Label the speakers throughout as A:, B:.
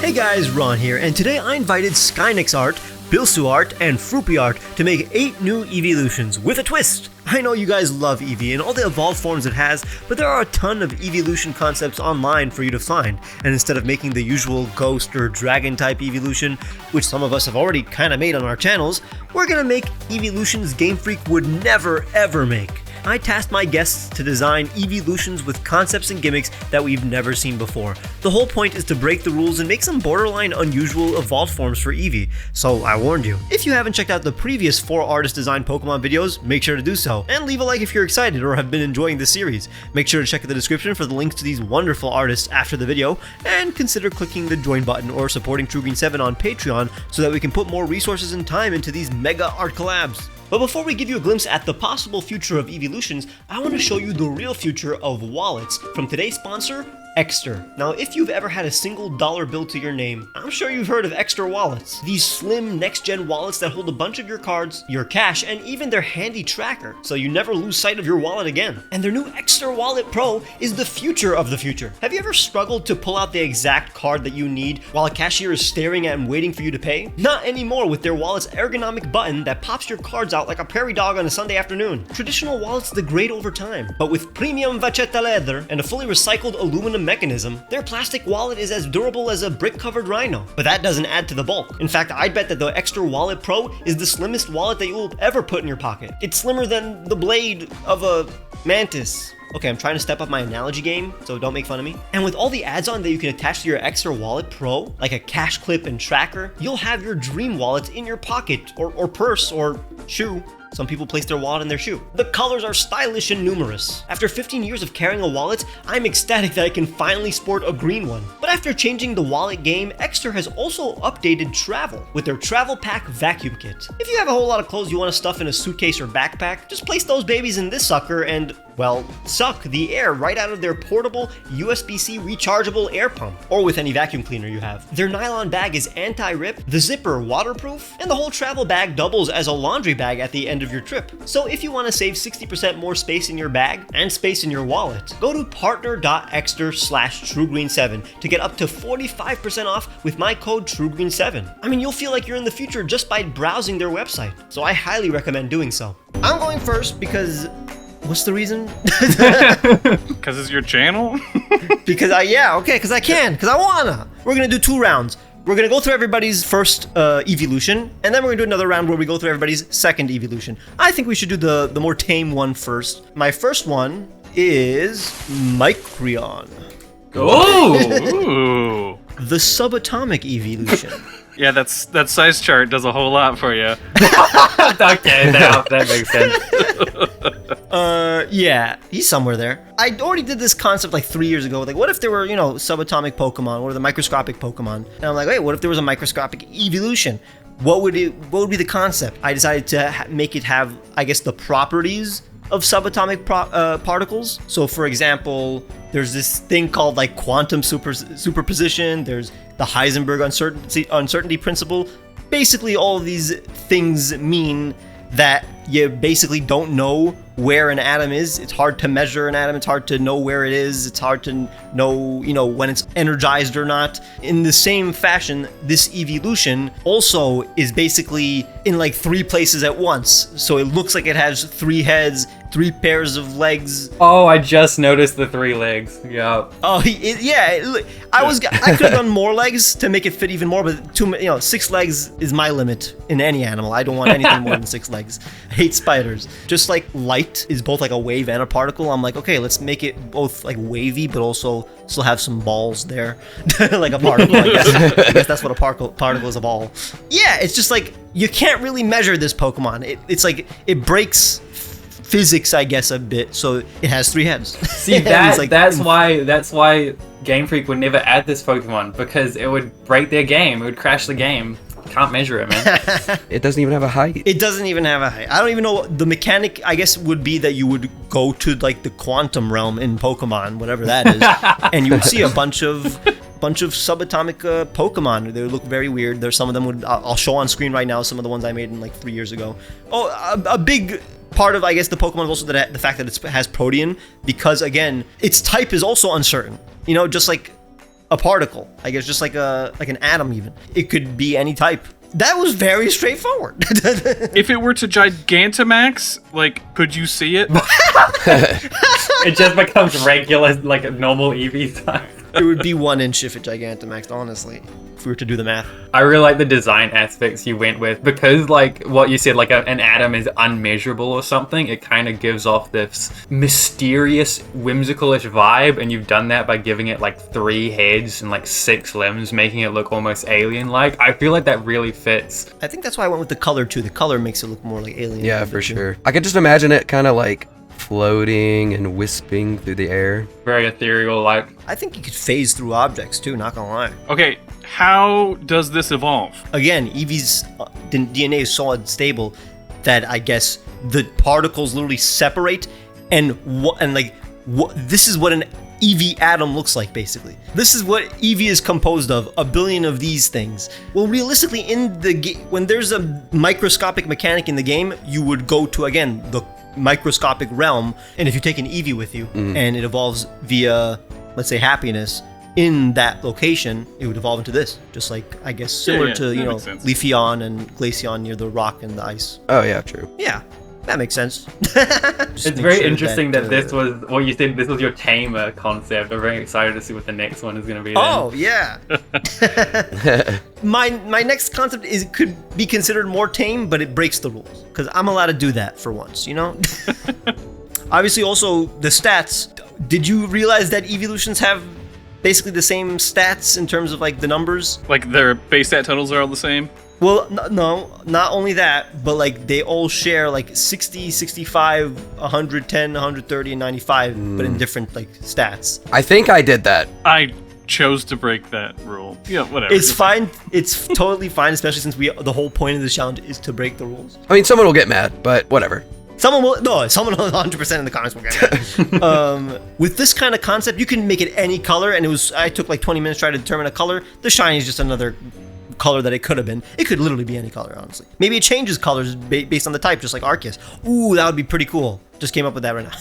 A: Hey guys, Ron here, and today I invited Skynix Art, Bilsu Art, and Froopy Art to make 8 new Eeveelutions with a twist. I know you guys love Eevee and all the evolved forms it has, but there are a ton of Eeveelution concepts online for you to find, and instead of making the usual ghost or dragon type Eeveelution, which some of us have already kinda made on our channels, we're gonna make Eeveelutions Game Freak would never ever make. I tasked my guests to design Eeveelutions with concepts and gimmicks that we've never seen before. The whole point is to break the rules and make some borderline unusual evolved forms for Eevee, so I warned you. If you haven't checked out the previous 4 artist designed Pokemon videos, make sure to do so, and leave a like if you're excited or have been enjoying the series. Make sure to check the description for the links to these wonderful artists after the video, and consider clicking the join button or supporting TrueGreen7 on Patreon so that we can put more resources and time into these mega art collabs. But before we give you a glimpse at the possible future of Eeveelutions, I want to show you the real future of wallets from today's sponsor, Extra. Now, if you've ever had a single dollar bill to your name, I'm sure you've heard of Extra wallets. These slim next-gen wallets that hold a bunch of your cards, your cash, and even their handy tracker, so you never lose sight of your wallet again. And their new Extra Wallet Pro is the future of the future. Have you ever struggled to pull out the exact card that you need while a cashier is staring at and waiting for you to pay? Not anymore with their wallet's ergonomic button that pops your cards out like a prairie dog on a Sunday afternoon. Traditional wallets degrade over time, but with premium vachetta leather and a fully recycled aluminum mechanism, their plastic wallet is as durable as a brick-covered rhino. But that doesn't add to the bulk. In fact, I'd bet that the Extra Wallet Pro is the slimmest wallet that you will ever put in your pocket. It's slimmer than the blade of a mantis. Okay, I'm trying to step up my analogy game, so don't make fun of me. And with all the add-on that you can attach to your Extra Wallet Pro, like a cash clip and tracker, you'll have your dream wallet in your pocket, or purse, or shoe. Some people place their wallet in their shoe. The colors are stylish and numerous. After 15 years of carrying a wallet, I'm ecstatic that I can finally sport a green one. But after changing the wallet game, Extra has also updated travel with their Travel Pack Vacuum Kit. If you have a whole lot of clothes you want to stuff in a suitcase or backpack, just place those babies in this sucker and, well, suck the air right out of their portable USB-C rechargeable air pump, or with any vacuum cleaner you have. Their nylon bag is anti-rip, the zipper waterproof, and the whole travel bag doubles as a laundry bag at the end of your trip. So if you want to save 60% more space in your bag and space in your wallet, go to partner.extra/TrueGreen7 to get up to 45% off with my code TrueGreen7. I mean, you'll feel like you're in the future just by browsing their website, so I highly recommend doing so. I'm going first because... what's the reason?
B: Because it's your channel?
A: Because I can, because I wanna. We're gonna do 2 rounds. We're gonna go through everybody's first Eeveelution, and then we're gonna do another round where we go through everybody's second Eeveelution. I think we should do the more tame one first. My first one is Micreon.
B: Oh!
A: The subatomic Eeveelution.
B: Yeah, that size chart does a whole lot for you.
C: Okay, that makes sense.
A: Yeah, he's somewhere there. I already did this concept like 3 years ago. Like, what if there were, subatomic Pokemon, or the microscopic Pokemon? And I'm like, wait, what if there was a microscopic Eeveelution? What would be the concept? I decided to make it have, I guess, the properties of subatomic particles. So, for example, there's this thing called like quantum superposition. There's the Heisenberg uncertainty principle. Basically, all of these things mean that you basically don't know where an atom is. It's hard to measure an atom. It's hard to know where it is. It's hard to know, when it's energized or not. In the same fashion, this Eeveelution also is basically in like 3 places at once. So it looks like it has 3 heads, 3 pairs of legs.
C: Oh, I just noticed the 3 legs. Yeah.
A: Oh, I could have done more legs to make it fit even more, but 6 legs is my limit in any animal. I don't want anything more than 6 legs. I hate spiders. Just like light is both like a wave and a particle, I'm like, okay, let's make it both like wavy, but also still have some balls there. Like a particle, I guess. I guess that's what a particle is, a ball. Yeah, it's just like, you can't really measure this Pokemon. It's like, it breaks physics, I guess, a bit, so it has 3 heads.
C: See, that's why Game Freak would never add this Pokemon, because it would break their game. It would crash the game. Can't measure it, man.
D: It doesn't even have a height.
A: It doesn't even have a height. I don't even know. The mechanic, I guess, would be that you would go to like the quantum realm in Pokemon, whatever that is, and you would see a bunch of subatomic Pokemon. They would look very weird. There's some of them I'll show on screen right now. Some of the ones I made in like 3 years ago. Oh, a big part of, I guess, the Pokemon is also the fact that it has Protean, because again, its type is also uncertain. Just like a particle. I guess just like an atom even. It could be any type. That was very straightforward.
B: If it were to Gigantamax, like, could you see it?
C: It just becomes regular, like a normal Eevee size.
A: It would be 1 inch if it Gigantamaxed, honestly, if we were to do the math.
C: I really like the design aspects you went with, because like what you said, like an atom is unmeasurable or something. It kind of gives off this mysterious, whimsical-ish vibe, and you've done that by giving it like 3 heads and like 6 limbs, making it look almost alien-like. I feel like that really fits.
A: I think that's why I went with the color too. The color makes it look more like alien.
D: Yeah, for sure. I could just imagine it kind of like floating and wisping through the air.
C: Very ethereal, like.
A: I think you could phase through objects too, not gonna lie.
B: Okay, how does this evolve?
A: Again, Eevee's DNA is so unstable that I guess the particles literally separate, and this is what an Eevee atom looks like, basically. This is what Eevee is composed of, 1 billion of these things. Well, realistically, in the when there's a microscopic mechanic in the game, you would go to, again, the microscopic realm, and if you take an Eevee with you, and it evolves via, let's say, happiness, in that location, it would evolve into this. Just like, I guess, similar to, Leafeon and Glaceon near the rock and the ice.
D: Oh, yeah, true.
A: Yeah. That makes sense.
C: It's very interesting that this was, well, you said this was your tamer concept. I'm very excited to see what the next one is going to be.
A: Oh, yeah. My next concept could be considered more tame, but it breaks the rules. Because I'm allowed to do that for once, you know? Obviously, also, the stats. Did you realize that Eeveelutions have basically the same stats in terms of, like, the numbers?
B: Like, their base stat totals are all the same?
A: Well, no, not only that, but like they all share like 60, 65, 110, 130, and 95, but in different like stats.
D: I think I did that.
B: I chose to break that rule. Yeah, whatever.
A: It's fine. It's totally fine, especially since the whole point of the challenge is to break the rules.
D: I mean, someone will get mad, but whatever.
A: Someone 100% in the comments will get mad. With this kind of concept, you can make it any color, and I took like 20 minutes trying to determine a color. The shiny is just another color that it could have been. It could literally be any color, honestly. Maybe it changes colors based on the type, just like Arceus. Ooh, that would be pretty cool. Just came up with that right now.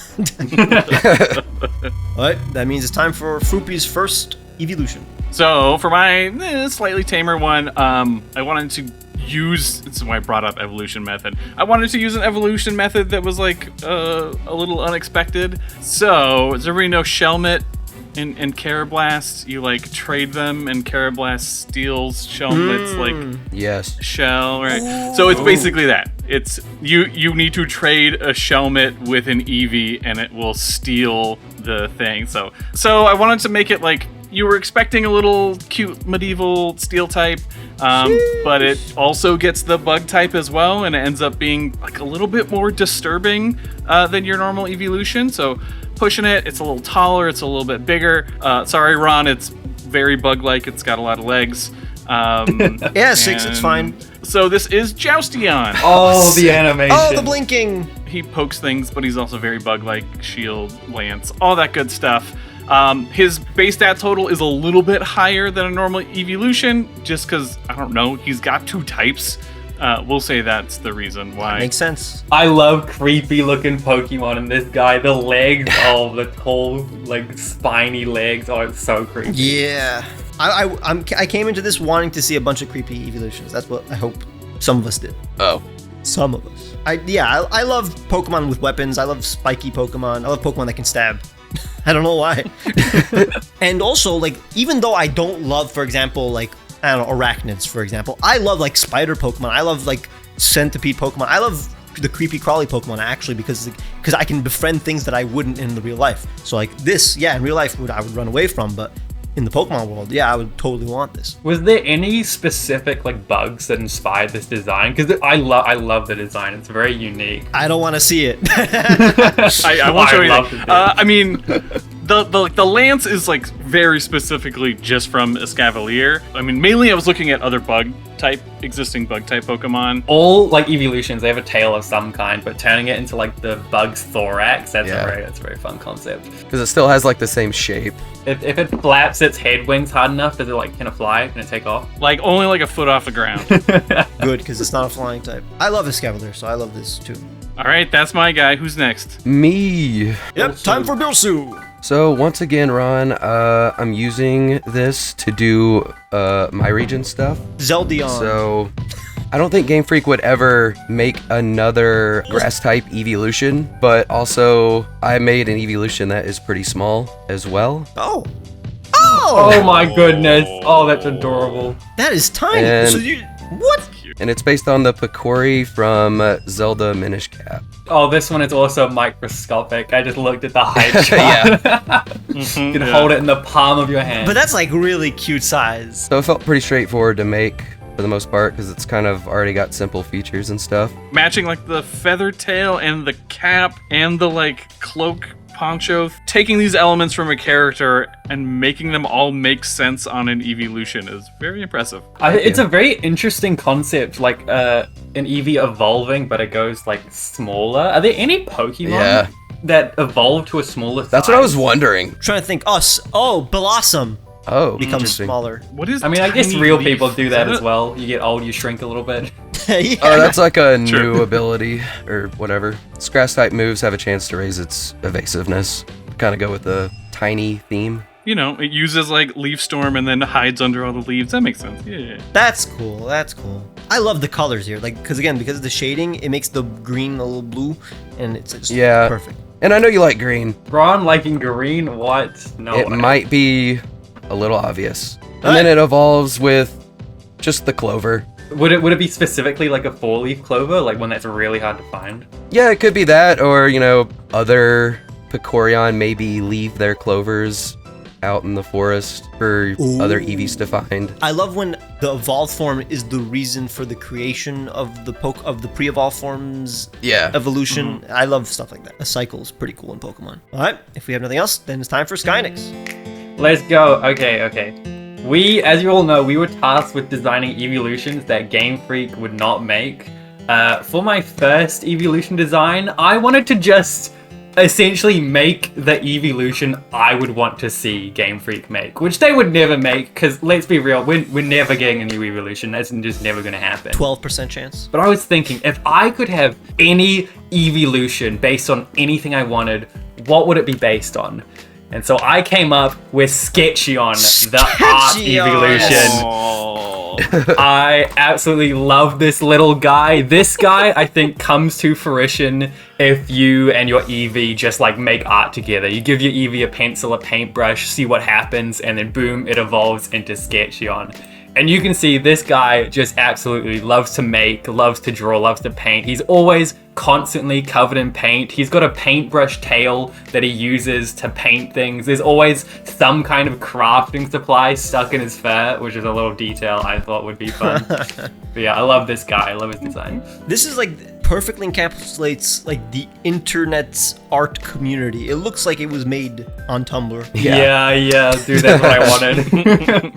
A: Alright, that means it's time for Froopy's first Eeveelution.
B: So, for my slightly tamer one, I wanted to use, this is why I brought up evolution method. I wanted to use an evolution method that was like a little unexpected. So, does everybody know Shelmet? In Carablast, you like trade them, and Carablast steals Shelmet's like shell, right? Ooh. So it's basically that. It's you need to trade a Shelmet with an Eevee, and it will steal the thing. So I wanted to make it like you were expecting a little cute medieval steel type, but it also gets the bug type as well, and it ends up being like a little bit more disturbing than your normal Eeveelution. So pushing it, it's a little taller, it's a little bit bigger. Sorry, Ron, it's very bug-like. It's got a lot of legs.
A: Yeah, 6, it's fine.
B: So this is Joustian.
C: Oh, the animation.
A: Oh, the blinking.
B: He pokes things, but he's also very bug-like. Shield, lance, all that good stuff. His base stat total is a little bit higher than a normal Eeveelution, just because, I don't know, he's got 2 types. We'll say that's the reason why.
A: Makes sense.
C: I love creepy looking Pokemon in this guy. The legs, the tall, like spiny legs. Oh, it's so creepy.
A: Yeah. I came into this wanting to see a bunch of creepy Eeveelutions. That's what I hope some of us did.
D: Oh.
A: Some of us. I love Pokemon with weapons. I love spiky Pokemon. I love Pokemon that can stab. I don't know why. And also, like, even though I don't love, for example, like, I don't know, arachnids, for example. I love, like, spider Pokemon. I love, like, centipede Pokemon. I love the creepy crawly Pokemon, actually, because I can befriend things that I wouldn't in the real life. So, like, this, yeah, in real life, I would run away from, but in the Pokemon world, yeah, I would totally want this.
C: Was there any specific, like, bugs that inspired this design? Because I love the design. It's very unique.
A: I don't want to see it.
B: I won't show you. I mean, the lance is like very specifically just from Escavalier. I mean, mainly I was looking at other existing bug type Pokemon.
C: All like Eeveelutions, they have a tail of some kind, but turning it into like the bug's thorax, that's a very fun concept.
D: Because it still has like the same shape.
C: If it flaps its head wings hard enough, does it can it fly? Can it take off?
B: Like only like a foot off the ground.
A: Good, because it's not a flying type. I love Escavalier, so I love this too.
B: All right, that's my guy. Who's next?
D: Me.
A: Yep, time for Bilsu.
D: So once again, Ron, I'm using this to do my region stuff.
A: Zeldion.
D: So I don't think Game Freak would ever make another grass type evolution, but also I made an evolution that is pretty small as well.
A: Oh.
C: Oh my goodness. Oh, that's adorable.
A: That is tiny.
D: And-
A: So you what?
D: And it's based on the Picori from Zelda Minish Cap.
C: Oh, this one is also microscopic. I just looked at the height chart. You can hold it in the palm of your hand.
A: But that's like really cute size.
D: So it felt pretty straightforward to make for the most part because it's kind of already got simple features and stuff.
B: Matching like the feather tail and the cap and the like cloak poncho, taking these elements from a character and making them all make sense on an evolution is very impressive.
C: It's a very interesting concept, like an Eevee evolving, but it goes like smaller. Are there any Pokemon that evolve to a smaller size?
D: That's what I was wondering.
A: Trying to think. Blossom
D: Oh,
A: becomes
D: interesting.
A: smaller.
B: What is?
C: I mean, I guess
B: Tiny
C: real
B: Leaf?
C: people do
B: Is
C: that
B: it?
C: as well. You get old, you shrink a little bit.
A: Yeah.
D: Oh, that's like a
B: True.
D: new ability or whatever. Grass type moves have a chance to raise its evasiveness. Kind of go with the tiny theme.
B: You know, it uses like Leaf Storm and then hides under all the leaves. That makes sense. Yeah.
A: That's cool. That's cool. I love the colors here. Like, because of the shading, it makes the green a little blue, and it's just
D: Yeah.
A: perfect.
D: And I know you like green.
C: Ron liking green? What? No
D: It
C: way.
D: might be a little obvious. And
A: Alright.
D: then it evolves with just the clover.
C: Would it be specifically like a 4-leaf clover, like one that's really hard to find?
D: Yeah, it could be that, or, other Picorion maybe leave their clovers out in the forest for other Eevees to find.
A: I love when the evolved form is the reason for the creation of the pre-evolved forms
D: Yeah.
A: evolution. I love stuff like that. A cycle is pretty cool in Pokemon. All right, if we have nothing else, then it's time for Skynix.
C: Let's go. Okay. We, as you all know, we were tasked with designing evolutions that Game Freak would not make. For my first evolution design, I wanted to just essentially make the evolution I would want to see Game Freak make, which they would never make, because let's be real, we're never getting a new evolution. That's just never going to happen.
A: 12% chance.
C: But I was thinking, if I could have any evolution based on anything I wanted, what would it be based on? And so I came up with Sketchion, the art
A: Sketchion!
C: evolution.
B: Oh.
C: I absolutely love this little guy. This guy, I think, comes to fruition if you and your Eevee just like make art together. You give your Eevee a pencil, a paintbrush, see what happens, and then boom, it evolves into Sketchion. And you can see this guy just absolutely loves to make, loves to draw, loves to paint. He's always constantly covered in paint. He's got a paintbrush tail that he uses to paint things. There's always some kind of crafting supply stuck in his fur, which is a little detail I thought would be fun. But yeah, I love this guy. I love his design.
A: This is like perfectly encapsulates like the internet's art community. It looks like it was made on Tumblr.
C: Yeah, dude, that's what I wanted.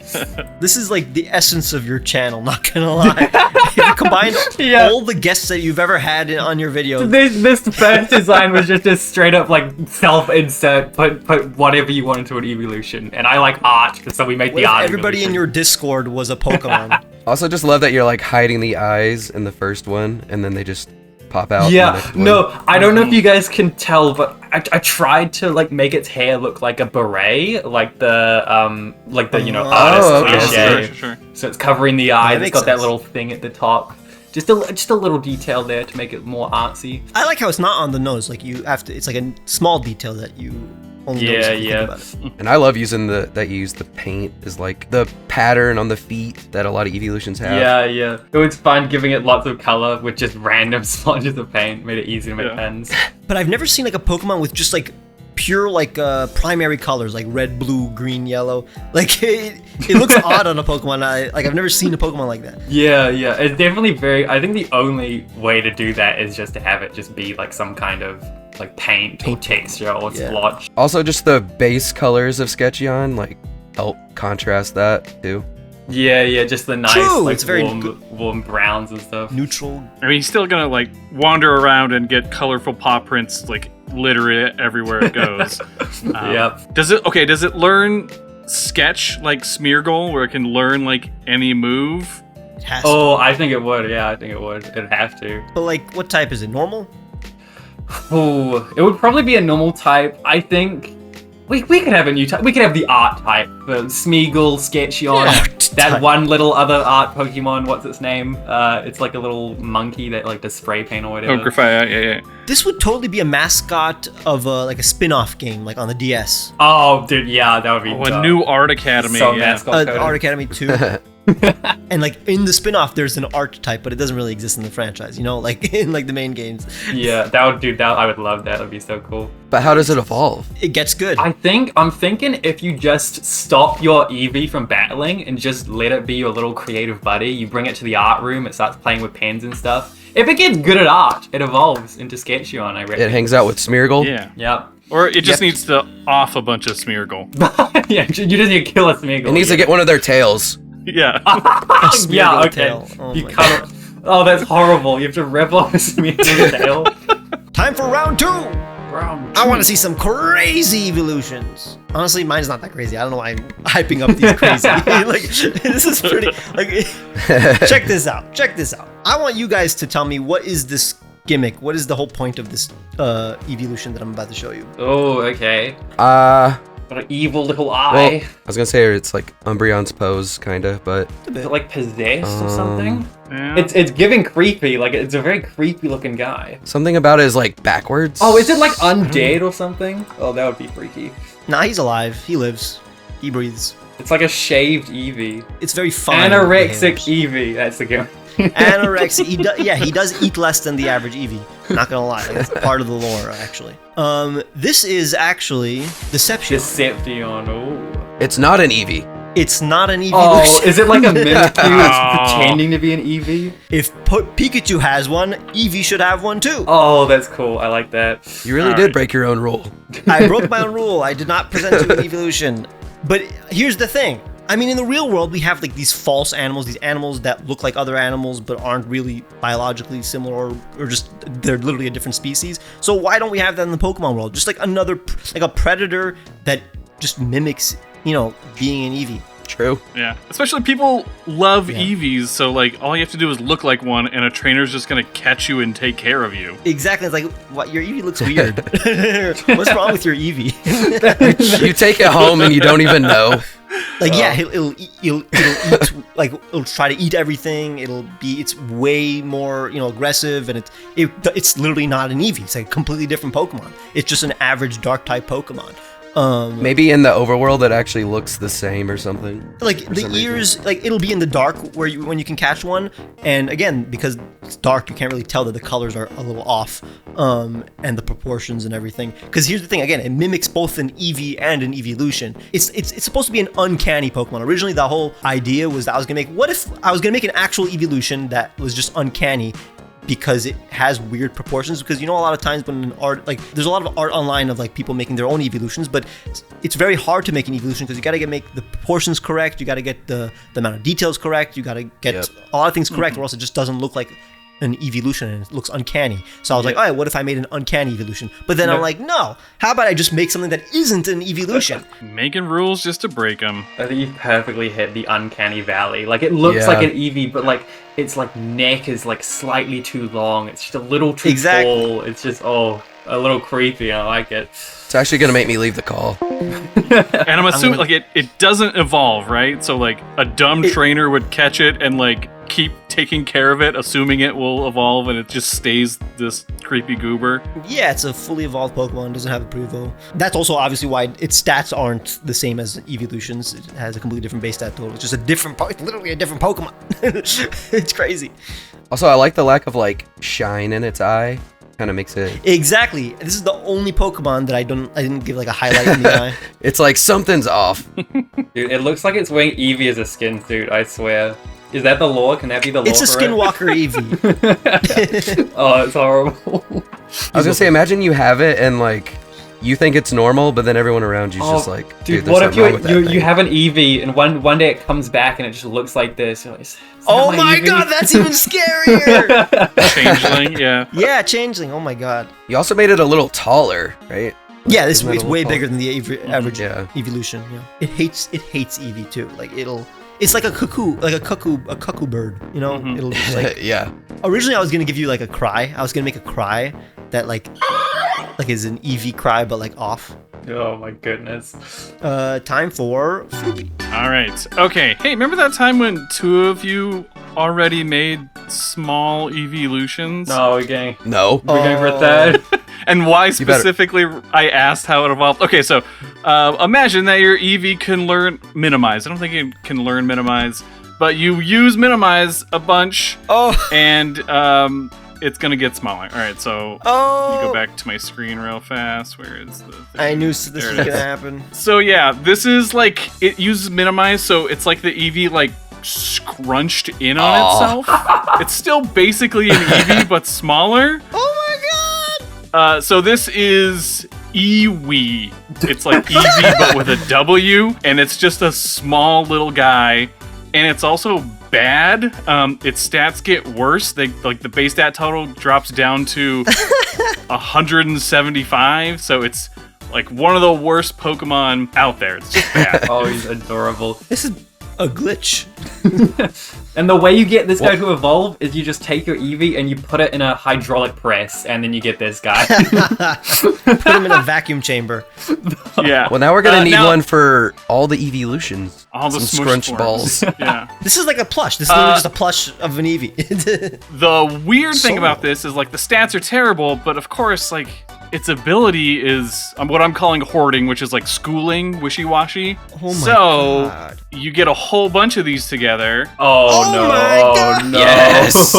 A: This is like the essence of your channel, not gonna lie. If you combine
C: Yeah.
A: all the guests that you've ever had on your video,
C: This first design was just a straight up like self-insert, put whatever you want into an evolution. And I like art, so we made
A: what
C: the
A: if
C: art
A: everybody in
C: evolution.
A: your Discord was a Pokemon?
D: Also, just love that you're like hiding the eyes in the first one, and then they just pop out. in the
C: Yeah,
D: next one.
C: no, I don't know if you guys can tell, but I tried to like make its hair look like a beret, like the artist
D: okay.
C: cliche.
B: Sure.
C: So it's covering the eyes. It's
A: makes
C: got that
A: sense.
C: little thing at the top. Just a little detail there to make it more artsy.
A: I like how it's not on the nose. Like you have to. It's like a small detail that you only notice if you think about it.
D: And I love using that you use the paint is like the pattern on the feet that a lot of evolutions have.
C: Yeah. It was fun giving it lots of color with just random splotches of paint. Made it easy to make
B: Yeah.
C: pens.
A: But I've never seen like a Pokemon with just like pure like primary colors like red, blue, green, yellow. Like it looks odd on a Pokemon. I've never seen a Pokemon like that.
C: Yeah. It's definitely I think the only way to do that is just to have it just be like some kind of like paint or texture or
A: Yeah.
C: splotch.
D: Also, just the base colors of Sketchion like help contrast that too.
C: Yeah, just the nice
A: True,
C: like
A: it's very
C: warm browns and stuff.
A: Neutral.
B: I mean, he's still gonna like wander around and get colorful paw prints like litter everywhere it goes.
C: Yep.
B: Does it learn sketch like Smeargle, where it can learn like any move?
A: It has to.
C: Oh, I think it would. Yeah, I think it would. It'd have to.
A: But like, what type is it? Normal?
C: Oh, it would probably be a normal type. I think We could have a new type. We could have the art type. The Smeagol, Sketchion.
A: Yeah.
C: That one little other art Pokemon, what's its name? It's like a little monkey that like does spray paint or whatever.
B: Oh, Grafaiate, yeah.
A: This would totally be a mascot of like a spin-off game, like on the DS.
C: Oh, dude, yeah, that would be
B: A new Art Academy,
C: so
B: yeah.
C: mascot coded.
A: Art Academy 2. And like in the spin-off, there's an art type, but it doesn't really exist in the franchise, you know, like in like the main games.
C: Yeah, that would do that. I would love that. That'd be so cool.
D: But how does it evolve?
A: It gets good.
C: I'm thinking if you just stop your Eevee from battling and just let it be your little creative buddy, you bring it to the art room, it starts playing with pens and stuff. If it gets good at art, it evolves into Sketchion, I reckon.
D: It hangs out with Smeargle?
B: Yeah.
C: Yep.
B: Or it just needs to off a bunch of Smeargle.
C: Yeah, you just need to kill a Smeagol.
D: It needs to get one of their tails.
B: Yeah.
C: Yeah, okay.
A: tail. Oh
C: you
A: my
C: cut it. Oh, that's horrible. You have to rip off a Smeagol tail.
A: Time for round 2!
C: Round
A: I want to see some crazy evolutions. Honestly, mine's not that crazy. I don't know why I'm hyping up these crazy. Like, this is pretty. Like, check this out. Check this out. I want you guys to tell me what is this gimmick? What is the whole point of this evolution that I'm about to show you?
C: Oh, okay. Got an evil little eye.
D: Well, I was gonna say it's like Umbreon's pose, kinda, but
C: Is it like possessed or something?
B: Yeah.
C: It's giving creepy. Like it's a very creepy looking guy.
D: something about it is like backwards.
C: Oh, is it like undead or something? Oh, that would be freaky.
A: Nah, he's alive. He lives. He breathes.
C: It's like a shaved Eevee.
A: It's very fun.
C: Anorexic Eevee. That's the game.
A: Anorexic. He does eat less than the average Eevee. Not gonna lie, that's part of the lore, actually. This is actually Deception.
C: Deception. Oh.
D: It's not an Eevee.
A: It's not an Eevee.
C: Oh, is it like a Mimikyu that's pretending to be an Eevee?
A: If Pikachu has one, Eevee should have one too.
C: Oh, that's cool. I like that.
D: You really did break your own rule.
A: I broke my own rule. I did not present you an evolution. But here's the thing. I mean, in the real world, we have like these false animals, these animals that look like other animals but aren't really biologically similar, or just they're literally a different species. So why don't we have that in the Pokemon world? Just like another, like a predator that just mimics, you know, being an Eevee.
D: True.
B: Yeah. Especially people love Eevees, so like all you have to do is look like one and a trainer's just gonna catch you and take care of you.
A: Exactly. It's like, what, your Eevee looks weird. What's wrong with your Eevee?
D: You take it home and you don't even know.
A: Like, yeah, it'll eat, like, it'll try to eat everything. It's way more, you know, aggressive, and it's literally not an Eevee. It's like a completely different Pokemon. It's just an average dark type Pokemon.
D: Maybe in the overworld it actually looks the same or something.
A: Like the ears, like it'll be in the dark when you can catch one, and again, because it's dark, you can't really tell that the colors are a little off, and the proportions and everything. Because here's the thing, again, it mimics both an Eevee and an Eeveelution. It's supposed to be an uncanny Pokemon. Originally, the whole idea was that what if I was gonna make an actual Eeveelution that was just uncanny, because it has weird proportions. Because you know, a lot of times when an art, like there's a lot of art online of like people making their own Eeveelutions, but it's very hard to make an Eeveelution because you gotta make the proportions correct, you gotta get the amount of details correct, you gotta get a lot of things correct, or else it just doesn't look like an Eeveelution and it looks uncanny. So I was like, all right, what if I made an uncanny Eeveelution? But then I'm like, no, how about I just make something that isn't an Eeveelution?
B: Making rules just to break them.
C: I think you perfectly hit the uncanny valley. Like it looks like an Eevee, but like its like neck is like slightly too long. It's just a little too tall. It's just a little creepy. I like it.
D: It's actually gonna make me leave the call.
B: And I'm assuming like it doesn't evolve, right? So like a dumb trainer would catch it and like keep taking care of it, assuming it will evolve, and it just stays this creepy goober.
A: Yeah, it's a fully evolved Pokemon, doesn't have a Prevo. That's also obviously why its stats aren't the same as Eeveelutions. It has a completely different base stat total. It's just it's literally a different Pokemon. It's crazy.
D: Also, I like the lack of like shine in its eye. Kind of makes it
A: exactly. This is the only Pokemon that I didn't give like a highlight in the eye.
D: It's like something's off.
C: Dude, it looks like it's wearing Eevee as a skin suit. I swear. Is that the lore? Can that be the lore?
A: It's a Skinwalker Eevee.
C: Oh, it's horrible.
D: I was gonna say, imagine you have it and like you think it's normal, but then everyone around you's just like, dude,
C: what if
D: you
C: you have an Eevee and one day it comes back and it just looks like this? You're like,
A: oh my god, that's even scarier!
B: Changeling, yeah.
A: Yeah, Changeling. Oh my god.
D: You also made it a little taller, right?
A: Yeah, this is way bigger than the average Eeveelution. Yeah, it hates Eevee too. Like it's like a cuckoo bird. You know, it'll just like
D: yeah.
A: Originally, I was gonna give you like a cry. I was gonna make a cry that like is an Eevee cry, but like off.
C: Oh my goodness.
A: Time for
B: All right. Okay. Hey, remember that time when two of you already made small Eeveelutions?
C: No, we're going.
D: No.
C: We're going for a third.
B: And why
D: You better-
B: specifically I asked how it evolved. Okay, so imagine that your Eevee can learn Minimize. I don't think it can learn Minimize, but you use Minimize a bunch, and it's going to get smaller. All right, so let me go back to my screen real fast. Where is the thing?
A: I knew this was
B: There it
A: gonna
B: is.
A: happen.
B: So yeah, this is like, it uses Minimize, so it's like the Eevee like scrunched in on itself. It's still basically an Eevee, but smaller.
A: Oh my god!
B: So this is Eewee. It's like Eevee, but with a W, and it's just a small little guy, and it's also bad. Its stats get worse. They like the base stat total drops down to 175. So it's like one of the worst Pokemon out there. It's just bad.
C: Oh, he's adorable.
A: This is a glitch.
C: And the way you get this guy to evolve is you just take your Eevee and you put it in a hydraulic press, and then you get this guy.
A: Put him in a vacuum chamber.
B: Yeah.
D: Well, now we're gonna need
B: now-
D: one for all the Eeveelutions.
B: All the
D: Some
B: smush
D: scrunched
B: forms.
D: balls.
B: Yeah.
A: This is like a plush. This is literally just a plush of an Eevee.
B: The weird thing
A: So-
B: about this is like the stats are terrible, but of course like its ability is what I'm calling hoarding, which is like schooling, wishy-washy.
A: Oh my
B: so
A: God.
B: you get a whole bunch of these together,
C: Oh, no.
A: my God.
C: Oh no.
D: Yes.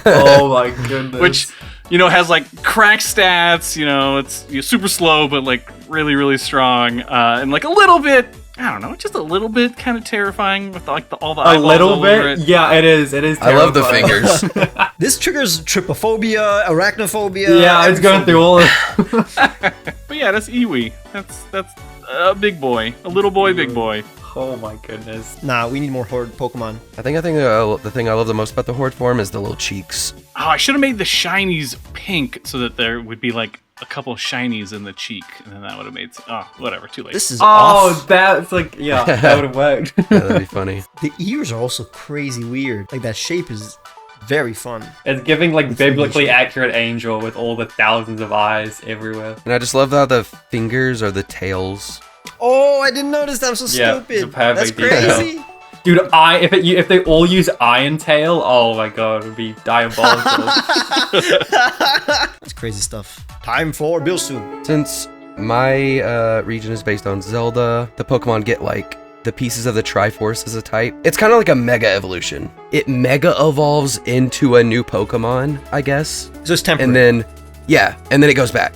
C: Oh my goodness.
B: which has like crack stats. It's super slow, but like really, really strong, and like a little bit. I don't know, just a little bit kind of terrifying with like all the
C: a
B: eyeballs
C: little
B: all over
C: bit?
B: it.
C: Yeah, it is. It is
D: I love the
C: terrifying.
D: fingers.
A: This triggers trypophobia, arachnophobia.
C: Yeah, it's going through all of
B: But yeah, that's Eewee. That's a big boy, a little boy, big boy.
C: Oh my goodness.
A: Nah, we need more horde Pokemon.
D: I think the thing I love the most about the horde form is the little cheeks.
B: Oh, I should have made the shinies pink so that there would be like a couple shinies in the cheek, and then that would have made. Oh, whatever. Too late.
A: This is
C: Oh,
A: off.
C: that's like, yeah, that would have worked.
D: Yeah, that'd be funny.
A: The ears are also crazy weird. Like that shape is very fun.
C: It's giving like biblically accurate angel with all the thousands of eyes everywhere.
D: And I just love how the fingers are the tails.
A: Oh, I didn't notice that. I'm so
C: Yeah,
A: stupid.
C: it's a perfect
A: That's
C: detail.
A: crazy.
C: Dude, if they all use Iron Tail, oh my god, it would be diabolical.
A: It's crazy stuff. Time for Bilsu.
D: Since my region is based on Zelda, the Pokemon get like the pieces of the Triforce as a type. It's kind of like a mega evolution. It mega evolves into a new Pokemon, I guess.
A: So it's temporary.
D: And then it goes back.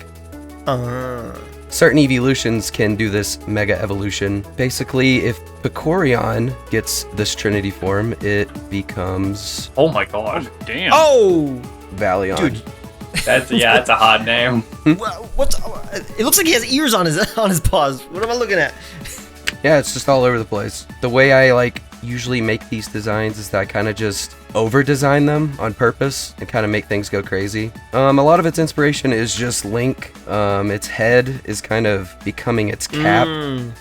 A: Uh,
D: Certain Eeveelutions can do this mega evolution. Basically, if Picorion gets this Trinity form, it becomes
C: Oh my god.
B: Damn.
A: oh,
D: Valion.
A: dude.
C: That's a hard name.
A: What's? It looks like he has ears on his paws. What am I looking at?
D: Yeah, it's just all over the place. The way I usually make these designs is that I kind of just over-design them on purpose and kind of make things go crazy. A lot of its inspiration is just Link. Its head is kind of becoming its cap.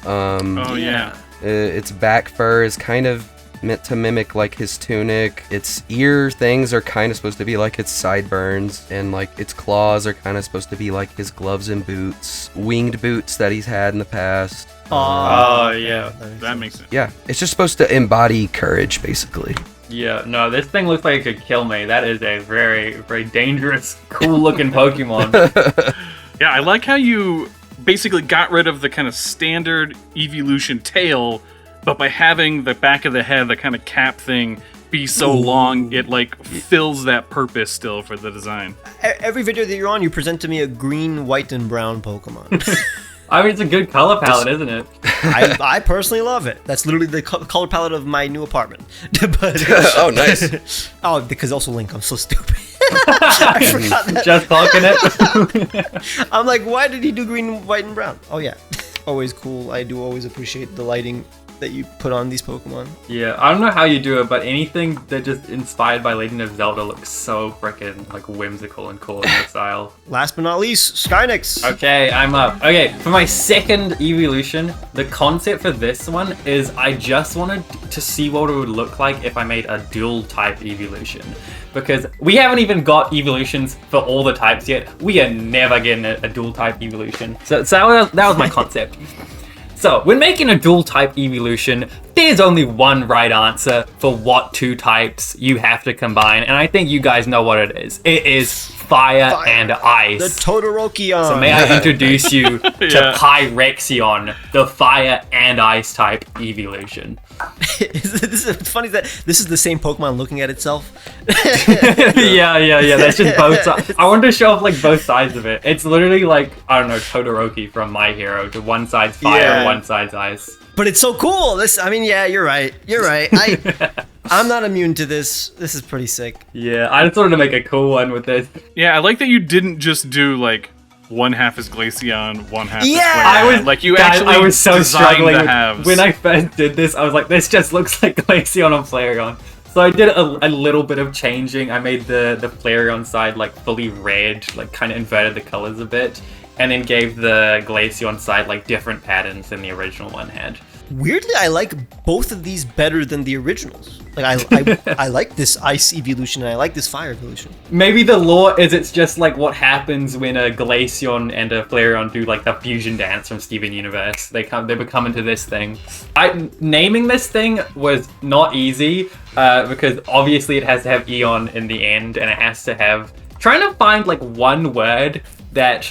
B: Oh yeah.
D: Its back fur is kind of meant to mimic like his tunic. Its ear things are kind of supposed to be like its sideburns, and like its claws are kind of supposed to be like his gloves and boots, winged boots that he's had in the past.
C: Oh yeah.
B: That makes sense.
D: Yeah, it's just supposed to embody courage, basically.
C: Yeah, no, this thing looks like it could kill me. That is a very, very dangerous, cool looking Pokemon.
B: Yeah, I like how you basically got rid of the kind of standard Eeveelution tail, but by having the back of the head, the kind of cap thing, be so long, it like fills that purpose still for the design.
A: Every video that you're on, you present to me a green, white, and brown Pokemon.
C: I mean, it's a good color palette, isn't it?
A: I personally love it. That's literally the color palette of my new apartment. But
D: Oh, nice.
A: oh, because also Link, I'm so stupid. I forgot that.
C: Just talking it.
A: I'm like, why did he do green, white, and brown? Oh yeah. always cool. I do always appreciate the lighting that you put on these Pokemon.
C: Yeah, I don't know how you do it, but anything that just inspired by Legend of Zelda looks so freaking like whimsical and cool in their style.
A: Last but not least, Skynix.
C: Okay, I'm up. Okay, for my second evolution, the concept for this one is I just wanted to see what it would look like if I made a dual type evolution. Because we haven't even got evolutions for all the types yet. We are never getting a dual type evolution. So that was my concept. So, when making a dual type evolution, there's only one right answer for what two types you have to combine, and I think you guys know what it is. It is fire and ice.
A: The Todorokion.
C: So may I introduce you to Pyrexion, the fire and ice type evolution.
A: This is funny that this is the same Pokemon looking at itself.
C: Yeah. That's just both sides. I wanted to show off like both sides of it. It's literally like, I don't know, Todoroki from My Hero. To one side's fire, one side's ice.
A: But it's so cool. Yeah, you're right. I'm not immune to this. This is pretty sick.
C: Yeah, I just wanted to make a cool one with this.
B: Yeah, I like that you didn't just do like one half is Glaceon, one half is
A: Yeah!
B: Flareon. I was so
C: struggling
B: the halves.
C: when I first did this. I was like, this just looks like Glaceon and Flareon. So I did a little bit of changing. I made the Flareon side like fully red, like kind of inverted the colors a bit, and then gave the Glaceon side like different patterns than the original one had.
A: Weirdly, I like both of these better than the originals. Like I like this ice evolution and I like this fire evolution.
C: Maybe the lore is it's just like what happens when a Glaceon and a Flareon do like the fusion dance from Steven Universe. They become into this thing. Naming this thing was not easy because obviously it has to have Eon in the end, and it has to have trying to find like one word that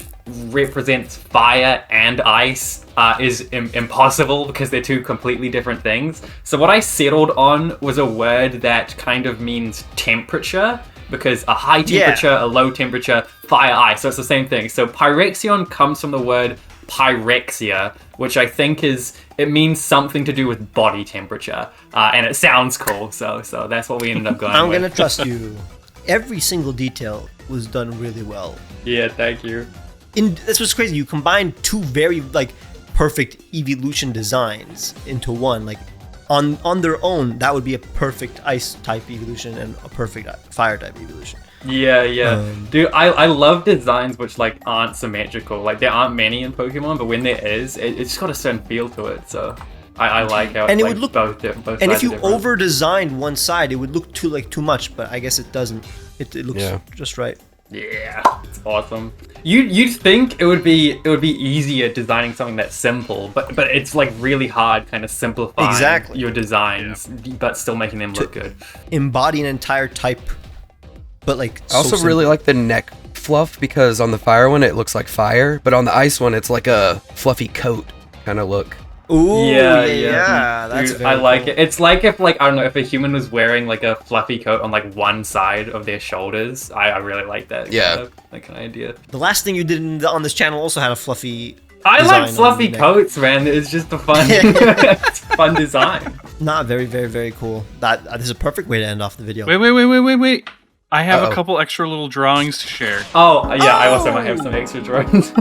C: represents fire and ice is impossible because they're two completely different things. So what I settled on was a word that kind of means temperature, because a high temperature, a low temperature, fire, ice. So it's the same thing. So Pyrexion comes from the word pyrexia, which I think it means something to do with body temperature, and it sounds cool. So that's what we ended up going with.
A: I'm gonna trust you. Every single detail was done really well.
C: Yeah, thank you.
A: That's what's crazy. You combine two very like perfect evolution designs into one. Like on their own, that would be a perfect ice type evolution and a perfect fire type evolution.
C: Yeah. Dude, I love designs which like aren't symmetrical. Like there aren't many in Pokemon, but when there is, it's got a certain feel to it. So I like how
A: and
C: it
A: would look
C: both
A: and if you
C: different.
A: over designed one side, it would look too much. But I guess it doesn't. It looks just right.
C: Yeah, it's awesome. You'd think it would be easier designing something that's simple, but it's like really hard kind of simplifying your designs, but still making them look good.
A: Embody an entire type, but like
D: I also really like the neck fluff because on the fire one it looks like fire, but on the ice one it's like a fluffy coat kind of look.
A: Ooh,
C: yeah.
A: That's
C: Dude, I like it. It's like if like I don't know if a human was wearing like a fluffy coat on like one side of their shoulders. I really like that. That kind of idea.
A: The last thing you did on this channel also had a fluffy.
C: I like fluffy coats, man. It's just a fun, it's fun design.
A: Not very, very, very cool. That this is a perfect way to end off the video.
B: Wait. I have a couple extra little drawings to share.
C: Oh yeah, I also might have some extra drawings.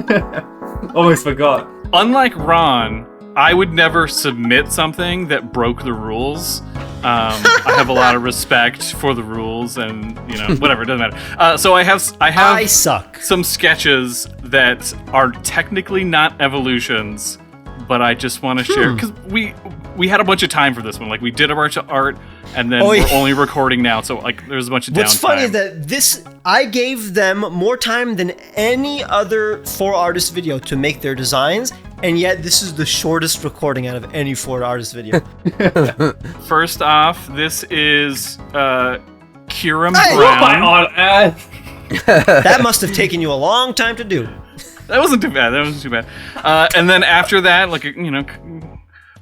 C: Almost forgot.
B: Unlike Ron, I would never submit something that broke the rules. I have a lot of respect for the rules, and whatever, it doesn't matter. So I
A: suck.
B: Some sketches that are technically not evolutions, but I just want to share because we had a bunch of time for this one. Like we did a bunch of art, and then we're only recording now, so like there's a bunch of downtime.
A: What's funny is that I gave them more time than any other 4-artist video to make their designs, and yet this is the shortest recording out of any 4-artist video.
B: First off, this is Kiram
C: What
B: Brown.
C: on earth?
A: That must have taken you a long time to do.
B: That wasn't too bad. And then after that, like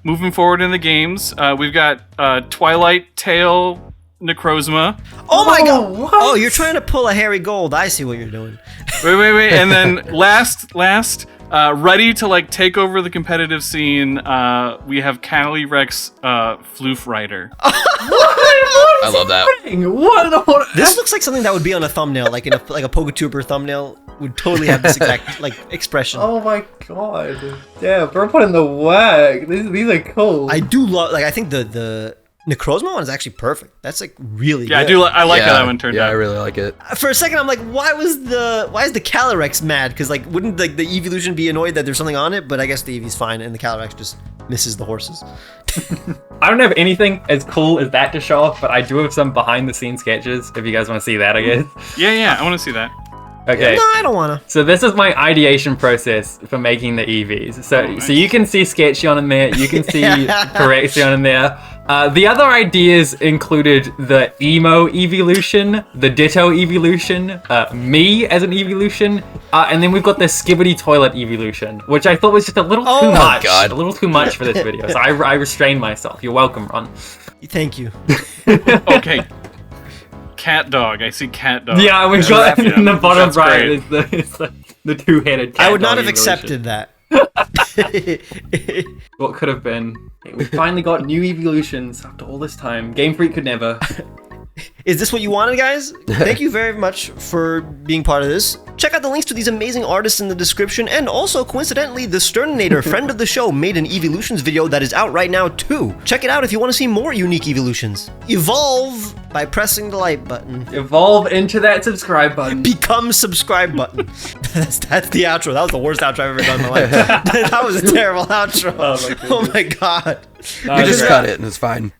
B: moving forward in the games, we've got Twilight Tail Necrozma.
A: Oh my god!
C: What?
A: Oh, you're trying to pull a Harry Gold. I see what you're doing.
B: Wait. And then last Ready to like take over the competitive scene. We have Calyrex Floof Rider.
D: I love that.
C: What?
A: This looks like something that would be on a thumbnail, like in a Poketuber thumbnail would totally have this exact like expression.
C: Oh my god. Yeah, we're putting the work. These are cool.
A: I do love, like, I think the Necrozma one is actually perfect. That's like really
B: Yeah,
A: good.
B: I like how that one turned out.
D: I really like it.
A: For a second, I'm like, why is the Calyrex mad? Because like, wouldn't like the Eeveelution be annoyed that there's something on it? But I guess the Eevee's fine, and the Calyrex just misses the horses.
C: I don't have anything as cool as that to show off, but I do have some behind the scenes sketches if you guys want to see that, I guess.
B: Yeah, I want to see that.
C: Okay.
A: No, I don't wanna.
C: So this is my ideation process for making the EVs. So you can see Sketchion in there, you can see Correction in there. The other ideas included the emo evolution, the ditto evolution, me as an evolution, and then we've got the skibbity toilet evolution, which I thought was just a little too much.
D: God.
C: A little too much for this video. So I restrained myself. You're welcome, Ron.
A: Thank you.
B: Okay. Cat dog. I see cat dog.
C: Yeah, we got in the bottom
B: That's
C: right
B: great.
C: is the two-headed cat
A: I would not
C: dog
A: have
C: evolution.
A: accepted that.
C: What could have been? We finally got new evolutions after all this time. Game Freak could never.
A: Is this what you wanted, guys? Thank you very much for being part of this. Check out the links to these amazing artists in the description, and also, coincidentally, the Sterninator, friend of the show, made an Eeveelutions video that is out right now, too. Check it out if you want to see more unique Eeveelutions. Evolve by pressing the like button.
C: Evolve into that subscribe button.
A: Become subscribe button. That's the outro. That was the worst outro I've ever done in my life. That was a terrible outro. Oh my God.
D: You just cut it and it's fine.